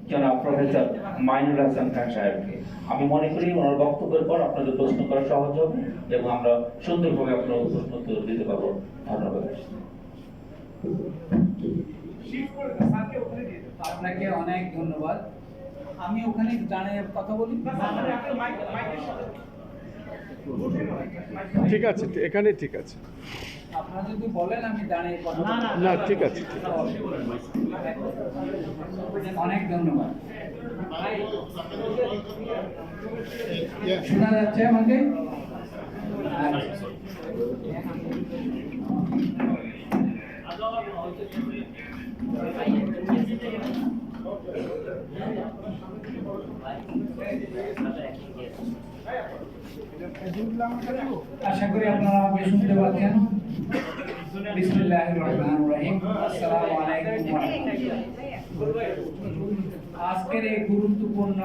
জনাব প্রফেসর মাইনুল হাসান খান সাহেবকে। আমি মনে করি ওনার বক্তব্যের পর আপনাদের প্রশ্ন করা সহজ হবে এবং আমরা সুন্দরভাবে আপনার প্রশ্ন উত্তর দিতে পারবো। ধন্যবাদ। আপনাকে অনেক ধন্যবাদ। আমি ওখানে দাঁড়িয়ে কথা বলি। ঠিক আছে, এখানে ঠিক আছে। আপনারা যদি বলেন আমি দাঁড়িয়ে কথা বলবো। না, ঠিক আছে। অনেক ধন্যবাদ। শোনা যাচ্ছে আমাকে? আশা করি আপনারা আমাকে শুনতে পাচ্ছেন। বিসমিল্লাহির রহমানির রহিম। আসসালামু আলাইকুম ওয়া রাহমাতুল্লাহ। আজকের এই গুরুত্বপূর্ণ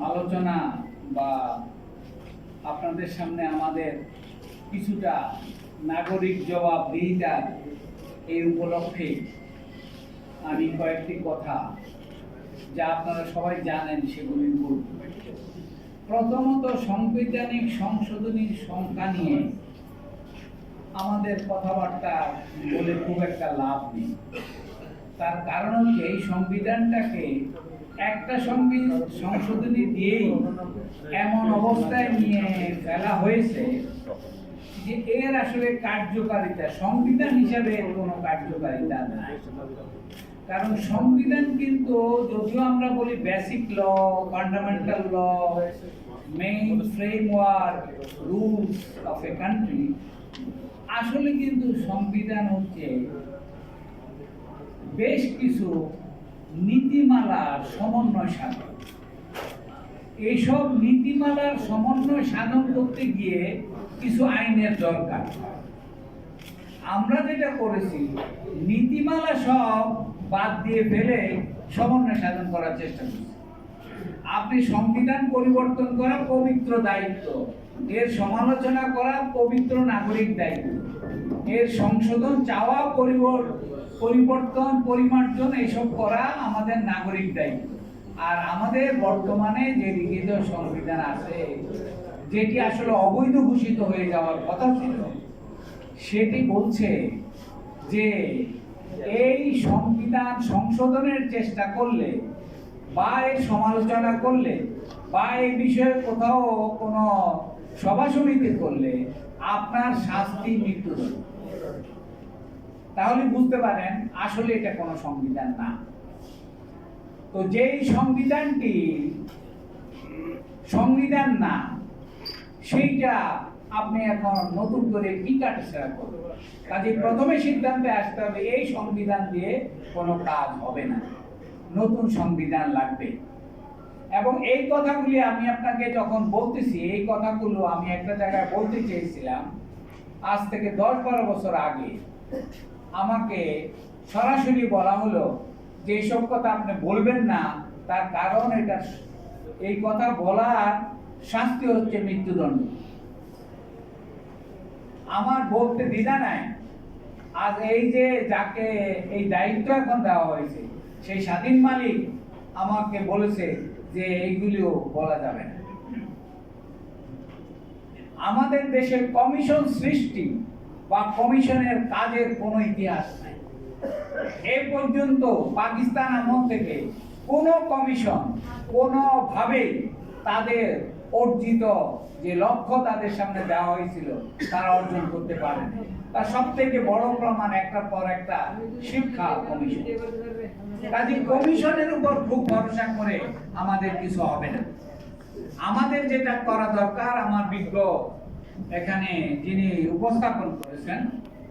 আলোচনা বা আপনাদের সামনে আমাদের কিছুটা নাগরিক জবাবদিহিতার এই উপলক্ষে আমি কয়েকটি কথা যা আপনারা সবাই জানেন সেগুলি বলব। প্রথমত, সাংবিধানিক সংশোধনীর সংখ্যা নিয়ে আমাদের কথাবার্তা বলে খুব একটা লাভ নেই। তার কারণ হচ্ছে এই সংবিধানটাকে একটা সংশোধনী দিয়েই এমন অবস্থায় নিয়ে ফেলা হয়েছে যে এর আসলে কার্যকারিতা সংবিধান হিসাবে এর কোনো কার্যকারিতা নাই। কারণ সংবিধান কিন্তু যদিও আমরা বলি basic law, fundamental law, main framework rules of a country, আসলে কিন্তু সংবিধান হচ্ছে বেশ কিছু নীতিমালার সমন্বয় সাধন। এইসব নীতিমালার সমন্বয় সাধন করতে গিয়ে কিছু আইনের দরকার। আমরা যেটা করেছি, নীতিমালা সব বাদ দিয়ে ফেলে সমন্বয় সাধন করার চেষ্টা করছি। আপনি সংবিধান পরিবর্তন করা পবিত্র দায়িত্ব, এর সমালোচনা করা পবিত্র নাগরিক দায়িত্ব, এর সংশোধন চাওয়া, পরিবর্তন, পরিমার্জন এসব করা আমাদের নাগরিক দায়িত্ব। আর আমাদের বর্তমানে যে লিখিত সংবিধান আছে, যেটি আসলে অবৈধ ঘোষিত হয়ে যাওয়ার কথা ছিল, সেটি বলছে যে এই সংবিধান সংশোধনের চেষ্টা করলে বা এর সমালোচনা করলে বা এই বিষয়ে কোথাও কোনো সভা সমিতি করলে আপনার শাস্তি মৃত্যুদণ্ড। তাহলে বুঝতে পারেন আসলে এটা কোনো সংবিধান না। তো যেই সংবিধানটি সংবিধান না, সেইটা আপনি এখন নতুন করে কি কাটাছেড়া করবেন? কাজে প্রথমে সিদ্ধান্তে আসতে হবে এই সংবিধান দিয়ে কোনো কাজ হবে না, নতুন সংবিধান লাগবে। এবং এই কথাগুলি আমি আপনাকে যখন বলতেছি, এই কথাগুলো আমি একটা জায়গায় বলতে চেয়েছিলাম আজ থেকে 10-12 বছর আগে। আমাকে সরাসরি বলা হলো যে এইসব কথা আপনি বলবেন না, তার কারণ এটা, এই কথা বলার শাস্তি হচ্ছে মৃত্যুদণ্ড। আমার বলতে দ্বিধা নাই। আজ এই যে যাকে এই দায়িত্ব এখন দেওয়া হয়েছে, সেই স্বাধীন মালিক আমাকে বলেছে যে এইগুলিও বলা যাবে না। আমাদের দেশে কমিশন সৃষ্টি বা কমিশনের কাজের কোনো ইতিহাস নাই। এ পর্যন্ত পাকিস্তান আমল থেকে কোনো কমিশন কোনোভাবেই তাদের অর্জিত যে লক্ষ্য তাদের সামনে দেওয়া হয়েছিল তারা অর্জন করতে পারেনি। তার সব থেকে বড় প্রমাণ একটার পর একটা শিক্ষা কমিশন। কাজে কমিশনের উপর খুব ভরসা করে আমাদের কিছু হবে না। আমাদের যেটা করা দরকার, আমার বিজ্ঞ এখানে যিনি উপস্থাপন করেছেন,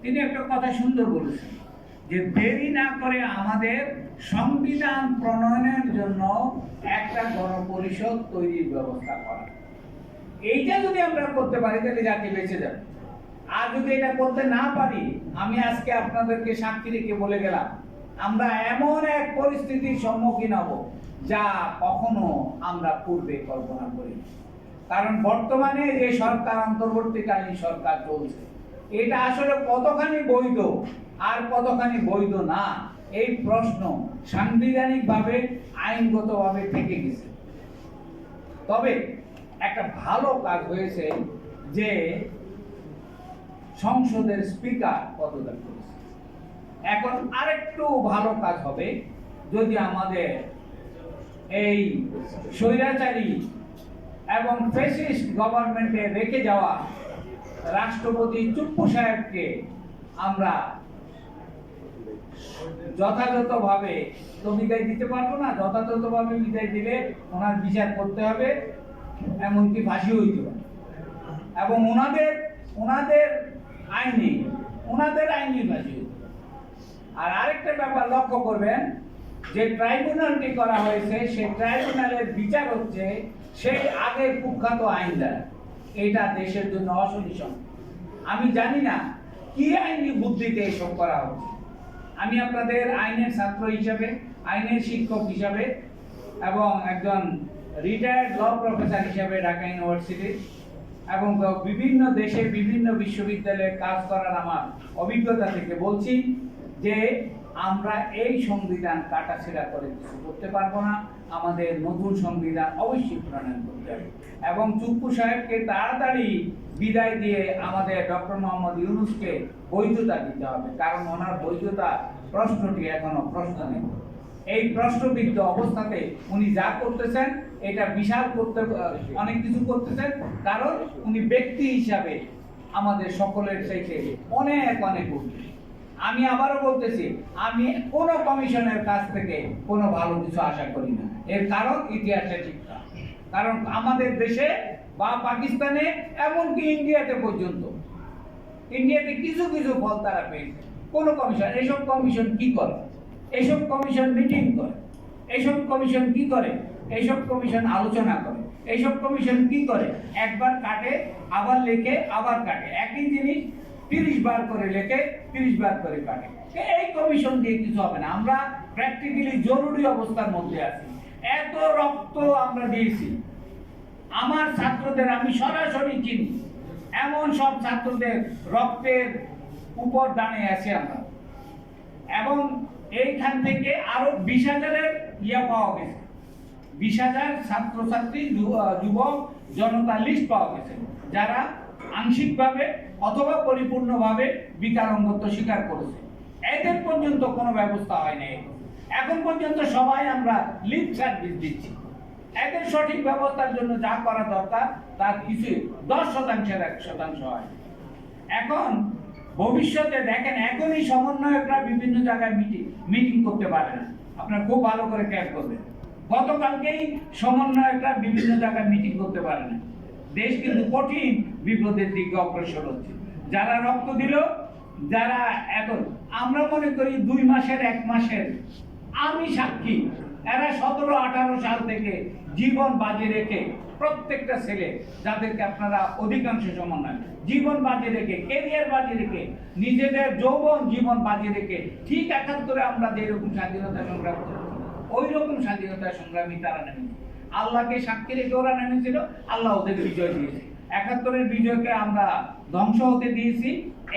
তিনি একটা কথা সুন্দর বলেছেন যে দেরি না করে আমাদের সংবিধান প্রণয়নের জন্য একটা গণপরিষদ তৈরির ব্যবস্থা করা। এইটা যদি আমরা করতে পারি তাহলে জাতি বেঁচে যাবে। আর যদি এটা করতে না পারি, আমি আজকে আপনাদেরকে সাক্ষী রেখে বলে গেলাম, আমরা এমন এক পরিস্থিতির সম্মুখীন হব যা কখনো আমরা পূর্বে কল্পনা করি। কারণ বর্তমানে যে সরকার, অন্তর্বর্তীকালীন সরকার চলছে, এটা আসলে কতখানি বৈধ আর কতখানি বৈধ না, এই প্রশ্ন সাংবিধানিকভাবে আইনগতভাবে থেকে গেছে। তবে একটা ভালো কাজ হয়েছে যে সংসদের স্পিকার পদত্যাগ করেছে। এখন আরেকটু ভালো কাজ হবে যদি আমাদের এই স্বৈরাচারী এবং ফ্যাসিস্ট গভর্নমেন্টে রেখে যাওয়া রাষ্ট্রপতি চুপ্পু সাহেবকে আমরা যথাযথভাবে তো বিদায় দিতে পারবো না, যথাযথভাবে বিদায় দিলে ওনার বিচার করতে হবে, এমনকি ফাঁসি হইতে পারে। এবং ওনাদের আইনি ফাঁসি হইতে পারে। আর আরেকটা ব্যাপার লক্ষ্য করবেন, যে ট্রাইব্যুনালটি করা হয়েছে সেই ট্রাইব্যুনালের বিচার হচ্ছে সেই আগের কুখ্যাত আইন দ্বারা। এটা দেশের জন্য অসলিউশন। আমি জানি না কি আইনি বুদ্ধিতে এসব করা হচ্ছে। আমি আপনাদের আইনের ছাত্র হিসাবে, আইনের শিক্ষক হিসাবে এবং একজন রিটায়ার্ড ল প্রফেসর হিসাবে ঢাকা ইউনিভার্সিটি এবং বিভিন্ন দেশে বিভিন্ন বিশ্ববিদ্যালয়ে কাজ করার আমার অভিজ্ঞতা থেকে বলছি যে আমরা এই সংবিধান কাটাছেঁড়া করে কিছু করতে পারবো না। আমাদের নতুন সংবিধান অবশ্যই প্রণয়ন করতে হবে এবং চুপ্পু সাহেবকে তাড়াতাড়ি বিদায় দিয়ে আমাদের ডক্টর মোহাম্মদ ইউনূসকে বৈধতা দিতে হবে, কারণ ওনার বৈধতা প্রশ্নটি এখনো প্রশ্ন নেই। এই প্রশ্নবিদ্ধ অবস্থাতে উনি যা করতেছেন এটা বিশাল করতে অনেক কিছু করতেছেন, কারণ উনি ব্যক্তি হিসাবে আমাদের সকলের চাইতে অনেক অনেক উঠবে। আমি আবারও বলতেছি, আমি কোন কমিশনের কাছ থেকে কোনো ভালো কিছু আশা করি না। এর কারণ ইতিহাসে শিক্ষা। কারণ আমাদের দেশে বা পাকিস্তানে এমনকি ইন্ডিয়াতে পর্যন্ত, ইন্ডিয়াতে কিছু কিছু ফল তারা পেয়েছে। কোন কমিশন, এইসব কমিশন কি করে? এইসব কমিশন মিটিং করে। এইসব কমিশন কি করে? এইসব কমিশন আলোচনা করে। এইসব কমিশন কি করে? একবার কাটে, আবার লেখে, আবার কাটে। একই জিনিস 30 বার করে লেখে, 30 বার করে কাটে। এই কমিশন দিয়ে কিছু হবে না। আমরা প্র্যাকটিক্যালি জরুরি অবস্থার মধ্যে আছি। এত রক্ত আমরা দিয়েছি। আমার ছাত্রদের আমি সরাসরি চিনি, এমন সব ছাত্রদের রক্তের উপর দাঁড়িয়ে আছি আমরা। এবং এইখান থেকে আরো 20,000-এর পাওয়া গেছে। 20,000 ছাত্রছাত্রী, যুবক জনতা লিস্ট পাওয়া গেছে, যারা আংশিকভাবে অথবা পরিপূর্ণভাবে বিকলাঙ্গত্ব স্বীকার করেছে। এদের পর্যন্ত কোনো ব্যবস্থা হয় নাই। এখন পর্যন্ত সবাই আমরা লিপ সার্ভিস দিচ্ছি। এদের সঠিক ব্যবস্থার জন্য যা করা দরকার তার কিছু 10%-এর 1% হয়। এখন ভবিষ্যতে দেখেন, এখনই সমন্বয়করা বিভিন্ন জায়গায় মিটিং করতে পারে না। আপনারা খুব ভালো করে খেয়াল করবেন, গতকালকেই সমন্বয়করা বিভিন্ন জায়গায় মিটিং করতে পারে না। দেশ কিন্তু কঠিন বিপদের দিকে অগ্রসর হচ্ছে। যারা রক্ত দিল, যারা এখন আমরা মনে করি 2 মাসের 1 মাসের, আমি সাক্ষী, এরা 17-18 সাল থেকে জীবন বাজি রেখে প্রত্যেকটা ছেলে, যাদেরকে আপনারা অধিকাংশ সমন্বয়, জীবন বাজি রেখে, ক্যারিয়ার বাজি রেখে, নিজেদের যৌবন জীবন বাজি রেখে ঠিক 71-এ আমরা যেরকম স্বাধীনতা সংগ্রাম করেছি ওই রকম স্বাধীনতা সংগ্রামী তারা নেমেছে। আল্লাহকে সাক্ষী রেখে ওরা নেমেছিল, আল্লাহ ওদের বিজয় দিয়েছে। 71-এর বিজয়কে আমরা ধ্বংস হতে দিয়েছি,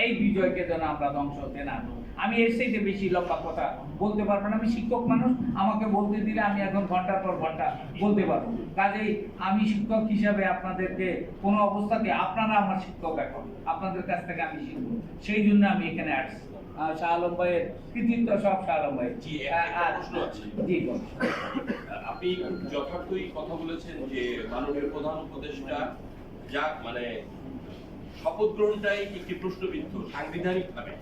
এই বিজয়কে যেন আমরা ধ্বংস হতে না দিই। আমি এর চাইতে বেশি লম্বা কথা বলতে পারবো না। আমি শিক্ষক মানুষ, আমাকে বলতে দিলে আমি এখন ঘন্টার পর ঘন্টা বলতে পারবো। কাজেই আমি শিক্ষক হিসাবে আপনাদেরকে কোনো অবস্থাতে, আপনারা আমার শিক্ষক, এখন আপনাদের কাছ থেকে আমি শিখবো, সেই জন্য আমি এখানে আসছি। শাহ আলম ভাইয়ের কৃতিত্ব সব শাহ আলম ভাই। জি, একটা প্রশ্ন আছে। জি বলুন। আপনি যথার্থই কথা বলেছেন যে মাননীয় প্রধান উপদেষ্টা যা মানে শপথ গ্রহণটাই একটি প্রশ্নবিদ্ধ সাংবিধানিক ভাবে।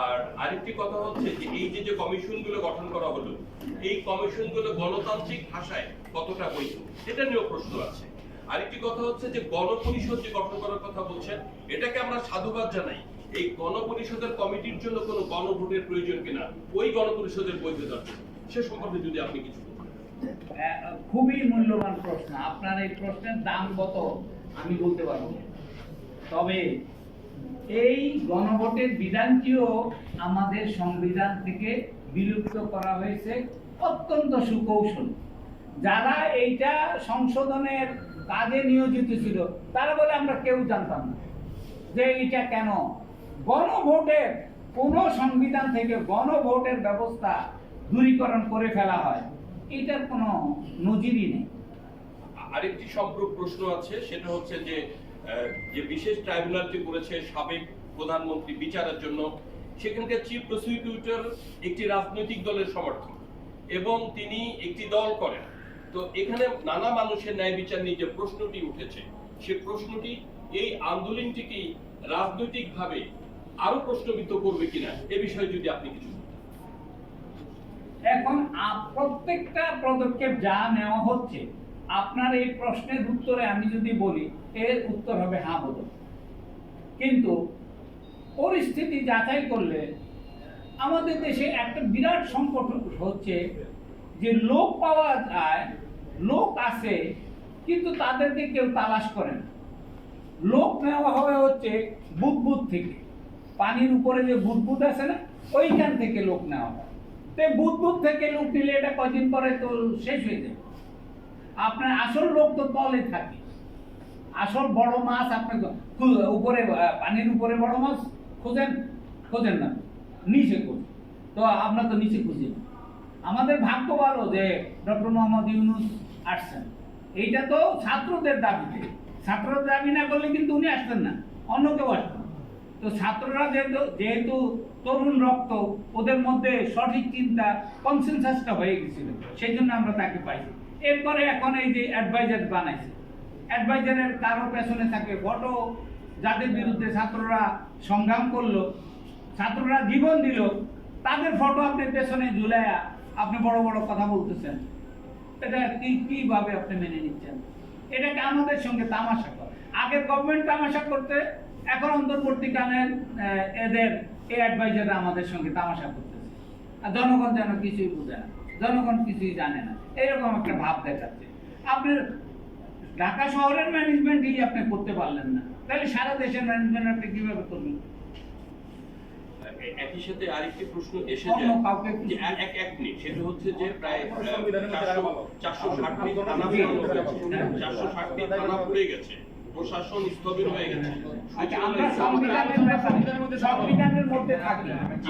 আর আরেকটি কথা হচ্ছে যে এই যে কমিশনগুলো গঠন করা হলো, এই কমিশনগুলো গণতান্ত্রিক ভাষায় কতটা বৈধ, এটা নিয়েও প্রশ্ন আছে। আরেকটি কথা হচ্ছে যে গণপরিষদ যে গঠন করার কথা বলছেন, এটাকে আমরা সাধুবাদ জানাই। এই গণপরিষদের কমিটির জন্য কোনো গণভোটের প্রয়োজন কিনা, ওই গণপরিষদের বৈধতার জন্য, সে সম্পর্কে যদি আপনি কিছু বলতেন। খুবই মূল্যবান প্রশ্ন। আপনার এই প্রশ্নের দাম কত আমি বলতে পারবো না। তবে এই গণভোটের বিধানটিও আমাদের সংবিধান থেকে বিলুপ্ত করা হয়েছে অত্যন্ত সুকৌশল। যারা এইটা সংশোধনের কাজে নিয়োজিত ছিল তারা বলে আমরা কেউ জানতাম না যে এটা কেন। গণভোটের কোন সংবিধান থেকে গণভোটের ব্যবস্থা দূরীকরণ করে ফেলা হয়, এটার কোনো নজিরই নেই। আরেকটি সম্পর্ক প্রশ্ন আছে, সেটা হচ্ছে যে যে বিশেষ ট্রাইব্যুনালটি করেছে সাবেক প্রধানমন্ত্রী বিচারের জন্য, সেখানকার চিফ প্রসিকিউটর একটি রাজনৈতিক দলের সমর্থক এবং তিনি একটি দল করেন। তো এখানে নানা মানুষের ন্যায় বিচার নিয়ে যে প্রশ্নটি উঠেছে, সে প্রশ্নটি এই আন্দোলনটিকে রাজনৈতিকভাবে আরো প্রশ্নবিদ্ধ করবে কিনা, এ বিষয়ে যদি আপনি কিছু বলেন। এখন প্রত্যেকটা পদক্ষেপ যা নেওয়া হচ্ছে, আপনার এই প্রশ্নের উত্তরে আমি যদি বলি, এর উত্তর হবে হ্যাঁ বোধ। কিন্তু পরিস্থিতি যাচাই করলে আমাদের দেশে একটা বিরাট সংকট হচ্ছে যে লোক পাওয়া যায়, লোক আছে, কিন্তু তাদেরকে কেউ তালাশ করে না। লোক নেওয়া হবে হচ্ছে বুদবুদ থেকে, পানির উপরে যে বুদবুদ আছে না, ওইখান থেকে লোক নেওয়া হয়। তো বুদবুদ থেকে লোক নিলে এটা কদিন পরে তো শেষ হয়ে যাবে। আপনার আসল লোক তো তলে থাকে। আসল বড় মাছ আপনার উপরে, পানির উপরে বড় মাছ খোঁজেন না, নিচে খুঁজেন। তো আপনার তো নিচে খুঁজেন। আমাদের ভাগ্য ভালো যে ডক্টর মোহাম্মদ ইউনূস আসছেন। এইটা তো ছাত্রদের দাবিতে, ছাত্রদের দাবি না করলে কিন্তু উনি আসতেন না, অন্য কেউ আসতেন। তো ছাত্ররা যেহেতু তরুণ রক্ত, ওদের মধ্যে সঠিক চিন্তা, কনসেনসাসটা হয়ে গেছিল, সেই জন্য আমরা তাকে পাইছি। এরপরে এখন এই যে অ্যাডভাইজার বানাইছে, অ্যাডভাইজারের কারো পেছনে থাকে ফটো, যাদের বিরুদ্ধে ছাত্ররা সংগ্রাম করলো, ছাত্ররা জীবন দিল, তাদের ফটো আপনি পেছনে ঝুলাইয়া আপনি বড় বড় কথা বলতেছেন। এটা কিভাবে আপনি মেনে নিচ্ছেন? এটাকে আমাদের সঙ্গে তামাশা করে। আগের গভর্নমেন্ট তামাশা করতে, এখন অন্তর্বর্তীকালীন এদের এই অ্যাডভাইজাররা আমাদের সঙ্গে তামাশা করতেছে। আর জনগণ যেন কিছুই বুঝে না, জনগণ কিছুই জানে না, এরকম একটা ভাব দেখাচ্ছে। আপনার ঢাকা শহরের ম্যানেজমেন্টই আপনি করতে পারলেন না, তাহলে সারা দেশের ম্যানেজমেন্ট আপনি কিভাবে করবেন? একই সাথে আরেকটি প্রশ্ন এসে অন্য যায় কাউকে যে এক মিনিট, সেটা হচ্ছে যে প্রায় 460টি থানা পুরানো হয়েছে, 460টি থানা পুড়ে গেছে, প্রশাসন স্থবির হয়ে গেছে। আচ্ছা, আমরা সংবিধানের মধ্যে থাকি।